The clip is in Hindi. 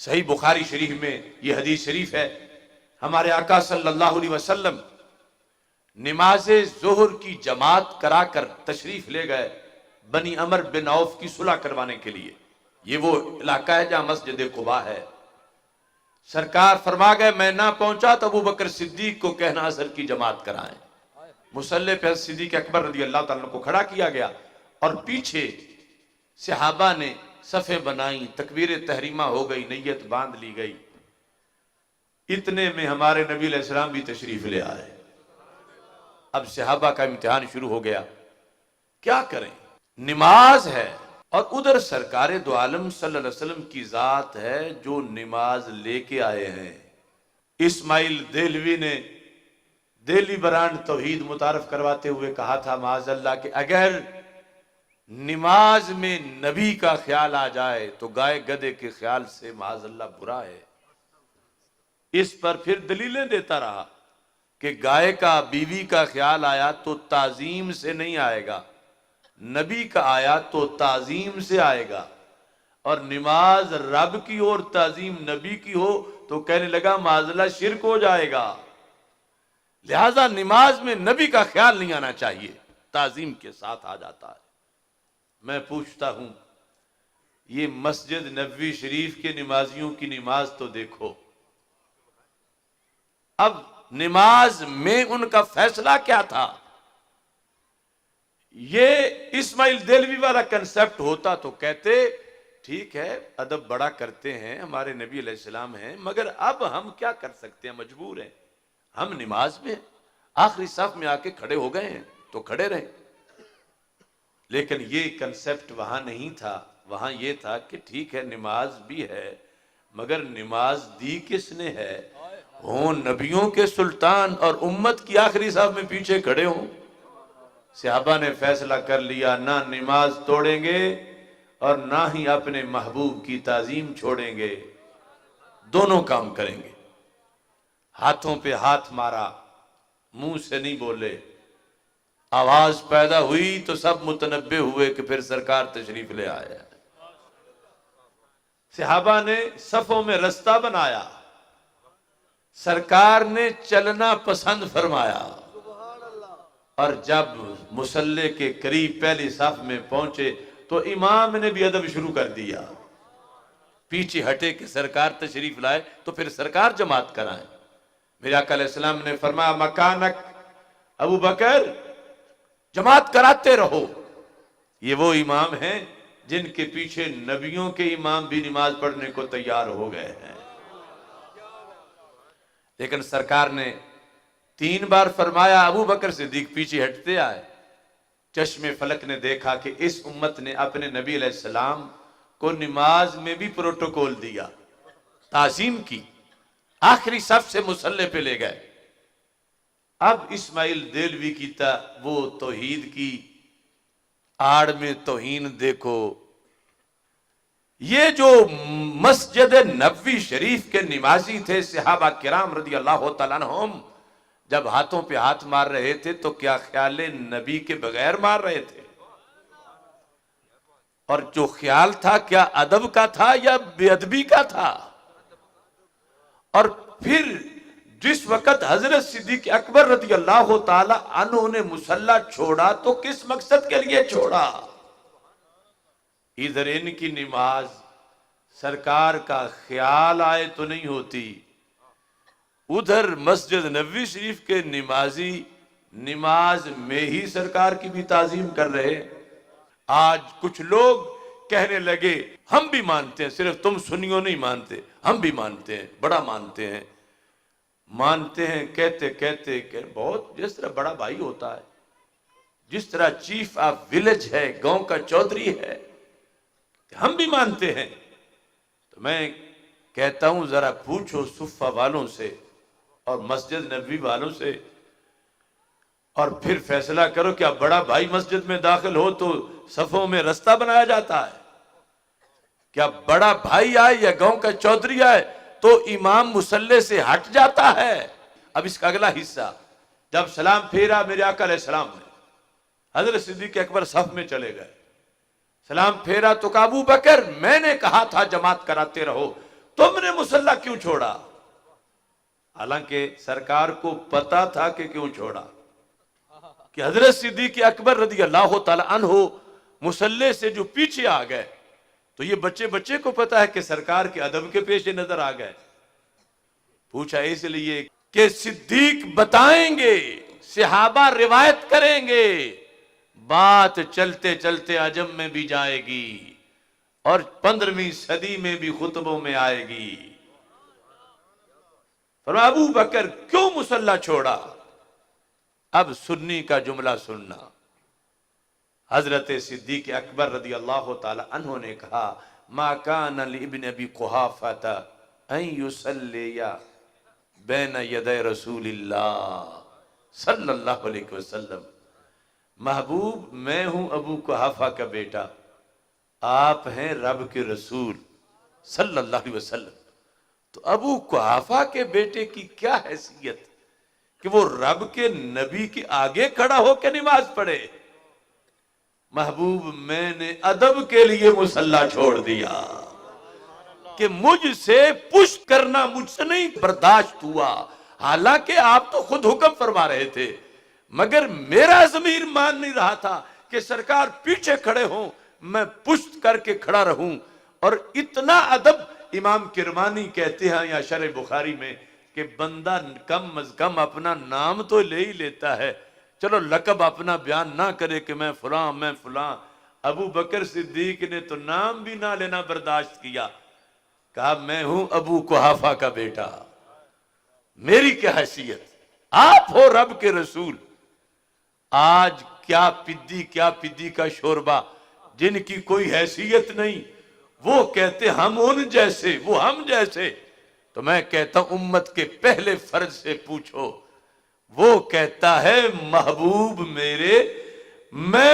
सही बुखारी शरीफ में यह हदीस शरीफ है, हमारे आका सल्लल्लाहु अलैहि वसल्लम नमाज जोहर की जमात कराकर तशरीफ ले गए बनी अमर बिन औफ की सुलह करवाने के लिए। ये वो इलाका है जहां मस्जिद कुबा है। सरकार फरमा गए मैं ना पहुंचा तो अबू बकर सिद्दीक को कहना असर की जमात कराएं। मुसल्ले पे सिद्दीक अकबर रज़ी अल्लाह ताला को खड़ा किया गया और पीछे सहाबा ने सफ़े बनाई, तकबीर तहरीमा हो गई, नीयत बांध ली गई। इतने में हमारे नबी अलैहिस्सलाम भी तशरीफ ले आए। अब सहाबा का इम्तिहान शुरू हो गया, क्या करें? नमाज है और उधर सरकारे दो आलम सल्लल्लाहु अलैहि वसल्लम की जात है जो नमाज लेके आए हैं। इस्माइल देलवी ने देली बरान तौहीद मुतारफ करवाते हुए कहा था माज़अल्लाह कि अगर नमाज में नबी का ख्याल आ जाए तो गाय गधे के ख्याल से माज़अल्लाह बुरा है। इस पर फिर दलीलें देता रहा कि गाय का बीवी का ख्याल आया तो ताजीम से नहीं आएगा, नबी का आया तो ताजीम से आएगा, और नमाज रब की और ताजीम नबी की हो तो कहने लगा माज़अल्लाह शिर्क हो जाएगा। लिहाजा नमाज में नबी का ख्याल नहीं आना चाहिए, ताजीम के साथ आ जाता है। मैं पूछता हूं, ये मस्जिद नबवी शरीफ के नमाजियों की नमाज तो देखो। अब नमाज में उनका फैसला क्या था? ये इस्माइल देलवी वाला कंसेप्ट होता तो कहते ठीक है अदब बड़ा करते हैं, हमारे नबी अलैहिस्सलाम हैं, मगर अब हम क्या कर सकते हैं, मजबूर हैं, हम नमाज में आखिरी सफ में आके खड़े हो गए हैं तो खड़े रहे। लेकिन ये कंसेप्ट वहां नहीं था, वहां ये था कि ठीक है नमाज भी है मगर नमाज दी किसने है? हो नबियों के सुल्तान और उम्मत की आखिरी साहब में पीछे खड़े हों। सहाबा ने फैसला कर लिया ना नमाज तोड़ेंगे और ना ही अपने महबूब की ताजीम छोड़ेंगे, दोनों काम करेंगे। हाथों पे हाथ मारा, मुंह से नहीं बोले। आवाज पैदा हुई तो सब मुतनब्बे हुए कि फिर सरकार तशरीफ ले आया। सहाबा ने सफों में रास्ता बनाया, सरकार ने चलना पसंद फरमाया, और जब मुसल्ले के करीब पहली साफ में पहुंचे तो इमाम ने भी अदब शुरू कर दिया। पीछे हटे कि सरकार तशरीफ लाए तो फिर सरकार जमात कराए। मेरे आका अलैहिस्सलाम ने फरमाया मकानक अबू बकर, जमात कराते रहो। ये वो इमाम हैं जिनके पीछे नबियों के इमाम भी नमाज पढ़ने को तैयार हो गए हैं। लेकिन सरकार ने 3 बार फरमाया, अबू बकर सिद्दीक पीछे हटते आए। चश्मे फलक ने देखा कि इस उम्मत ने अपने नबी अलैहिस्सलाम को नमाज में भी प्रोटोकॉल दिया, ताजीम की, आखिरी सफ से मुसल्ले पे ले गए। अब इस्माइल देलवी की वो तौहीद की आड़ में तौहीन देखो। ये जो मस्जिद नबवी शरीफ के निवासी थे सहाबा किराम रज़ी अल्लाह तआला अन्हुम, जब हाथों पे हाथ मार रहे थे तो क्या ख्याल नबी के बगैर मार रहे थे? और जो ख्याल था क्या अदब का था या बेअदबी का था? और फिर जिस वक्त हजरत सिद्दीक अकबर रज़ी अल्लाह तआला अन्हु ने मुसल्ला छोड़ा तो किस मकसद के लिए छोड़ा? इधर इनकी नमाज सरकार का ख्याल आए तो नहीं होती, उधर मस्जिद नबवी शरीफ के नमाजी नमाज में ही सरकार की भी ताजीम कर रहे। आज कुछ लोग कहने लगे हम भी मानते हैं, सिर्फ तुम सुन्नियों नहीं मानते, हम भी मानते हैं, बड़ा मानते हैं। मानते हैं कहते कहते बहुत, जिस तरह बड़ा भाई होता है, जिस तरह चीफ ऑफ विलेज है, गांव का चौधरी है, हम भी मानते हैं। तो मैं कहता हूं जरा पूछो सुफ़ा वालों से और मस्जिद नबवी वालों से और फिर फैसला करो। क्या बड़ा भाई मस्जिद में दाखिल हो तो सफों में रास्ता बनाया जाता है? क्या बड़ा भाई आए या गांव का चौधरी आए तो इमाम मुसल्ले से हट जाता है? अब इसका अगला हिस्सा, जब सलाम फेरा मेरे आका अलैहिस्सलाम ने, हजरत सिद्दीक अकबर सफ में चले गए, सलाम फेरा तो अबू बकर मैंने कहा था जमात कराते रहो, तुमने मुसल्ला क्यों छोड़ा? हालांकि सरकार को पता था कि क्यों छोड़ा, कि हजरत सिद्दीक अकबर रदी अल्लाह ताला अन्हो मुसल्ले से जो पीछे आ गए, तो ये बच्चे बच्चे को पता है कि सरकार के अदब के पेश नजर आ गए। पूछा इसलिए कि सिद्दीक बताएंगे, सहाबा रिवायत करेंगे, बात चलते चलते अजम में भी जाएगी और 15वीं सदी में भी खुतबों में आएगी। फरमाया अबू बकर क्यों मुसल्ला छोड़ा? अब सुन्नी का जुमला सुनना। हजरत सिद्दीक अकबर रदी अल्लाह ताला अन्हु ने कहा, मा कान लिब्न अबी कुहाफा अन युसल्लिया बैन यदै रसूलिल्लाह सल्लल्लाहु अलैहि वसल्लम। महबूब, मैं हूं अबू कुहाफा का बेटा, आप हैं रब के रसूल सल्लल्लाहु अलैहि वसल्लम। तो अबू कुहाफा के बेटे की क्या हैसियत कि वो रब के नबी के आगे खड़ा होकर नमाज पढ़े? महबूब, मैंने अदब के लिए मुसल्ला छोड़ दिया कि मुझसे पुष्ट करना मुझसे नहीं बर्दाश्त हुआ। हालांकि आप तो खुद हुक्म फरमा रहे थे, मगर मेरा ज़मीर मान नहीं रहा था कि सरकार पीछे खड़े हों, मैं पुष्ट करके खड़ा रहूं। और इतना अदब, इमाम किरमानी कहते हैं या शरह बुखारी में कि बंदा कम अज कम अपना नाम तो ले ही लेता है, चलो लकब अपना बयान ना करे कि मैं फलां मैं फलां। अबू बकर सिद्दीक ने तो नाम भी ना लेना बर्दाश्त किया, कहा मैं हूं अबू कुहाफा का बेटा, मेरी क्या हैसियत, आप हो रब के रसूल। आज क्या पिद्दी का शोरबा, जिनकी कोई हैसियत नहीं, वो कहते हम उन जैसे, वो हम जैसे। तो मैं कहता हूं उम्मत के पहले फर्ज से पूछो, वो कहता है महबूब मेरे, मैं